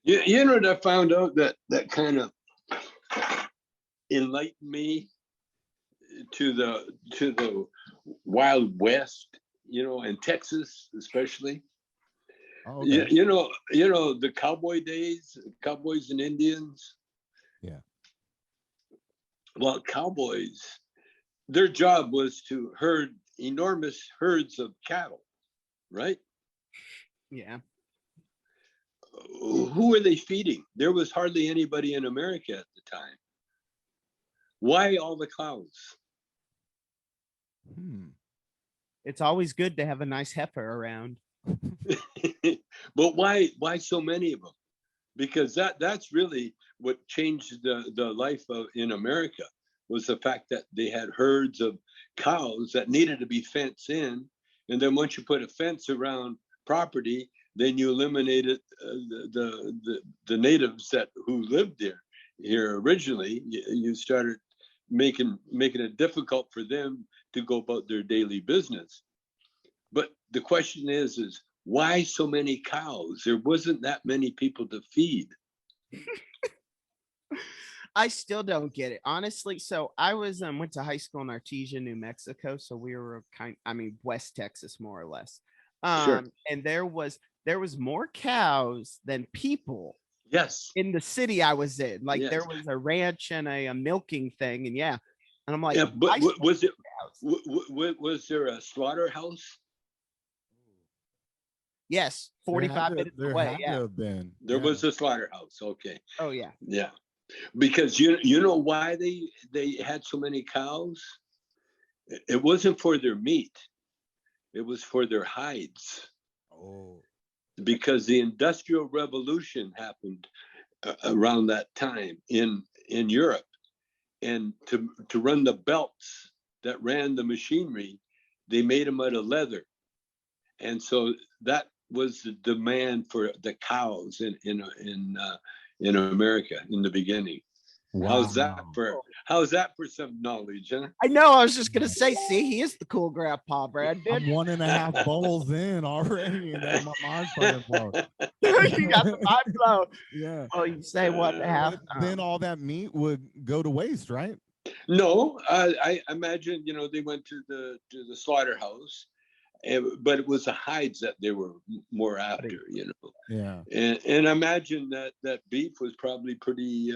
You know what I found out that kind of enlightened me to the Wild West, and Texas especially. Oh, You, okay. the cowboy days, cowboys and Indians. Yeah. Well, cowboys, their job was to herd enormous herds of cattle, right? Yeah. Who were they feeding? There was hardly anybody in America at the time. Why all the cows? It's always good to have a nice heifer around. But why so many of them? Because that's really what changed the life in America, was the fact that they had herds of cows that needed to be fenced in, and then once you put a fence around property, then you eliminated the natives who lived here originally. You started making it difficult for them to go about their daily business. But the question is why so many cows? There wasn't that many people to feed. I still don't get it, honestly. So I went to high school in Artesia, New Mexico. So we were West Texas, more or less. Sure. And there was more cows than people. Yes. In the city I was in. Like, yes. There was a ranch and a milking thing, and yeah. And I'm like, yeah, but was there a slaughterhouse? Yes, 45 minutes away. Yeah, there was a slaughterhouse. Okay. Oh yeah. Yeah, because you know why they had so many cows? It wasn't for their meat; it was for their hides. Oh. Because the Industrial Revolution happened around that time in Europe, and to run the belts that ran the machinery, they made them out of leather, and so that was the demand for the cows in America in the beginning. Wow. How's that for some knowledge, huh? I know. I was just gonna say, see, he is the cool grandpa, Brad. Dude. I'm 1.5 bowls in already, and then my mind's starting to blow. You got the mind blow. Yeah. Oh, you say 1.5. Then all that meat would go to waste, right? No, I imagine they went to the slaughterhouse, but it was the hides that they were more after, Yeah. And I imagine that beef was probably pretty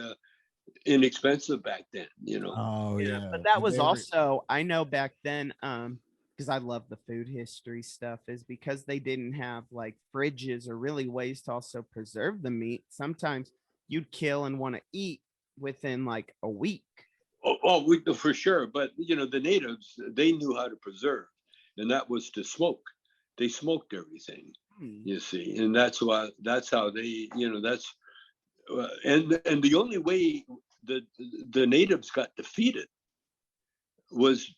inexpensive back then, Oh yeah. But that was also, I know back then, because I love the food history stuff, is because they didn't have like fridges or really ways to also preserve the meat. Sometimes you'd kill and want to eat within like a week. For sure. But the natives, they knew how to preserve, and that was to smoke. They smoked everything, you see, and that's how they, that's and the only way the natives got defeated was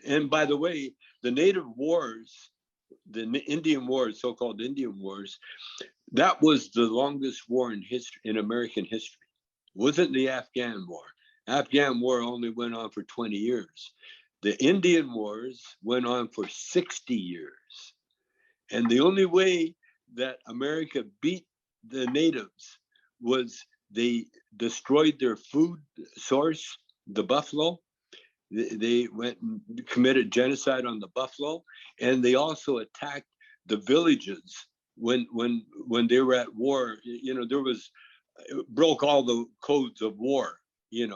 and by the way, the native wars, the Indian Wars, so-called Indian Wars, that was the longest war in history, in American history. It wasn't the Afghan War. Afghan War only went on for 20 years. The Indian Wars went on for 60 years. And the only way that America beat the natives was they destroyed their food source, the buffalo. They went and committed genocide on the buffalo, and they also attacked the villages when they were at war. There was, broke all the codes of war. You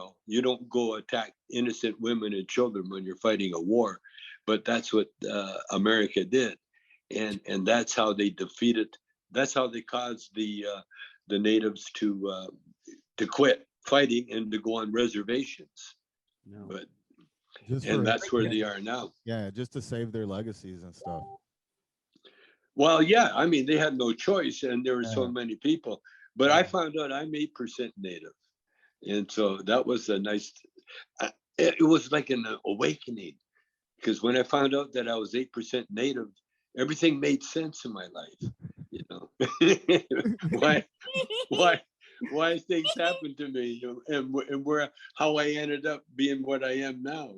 don't go attack innocent women and children when you're fighting a war, but that's what America did, and that's how they defeated. That's how they caused the natives to quit fighting and to go on reservations. No. But that's where they are now. Yeah, just to save their legacies and stuff. Well, yeah, I mean, they had no choice, and there were so many people. But I found out I'm 8% native. And so that was a nice, it was like an awakening, because when I found out that I was 8% native, everything made sense in my life. why things happened to me, and how I ended up being what I am now.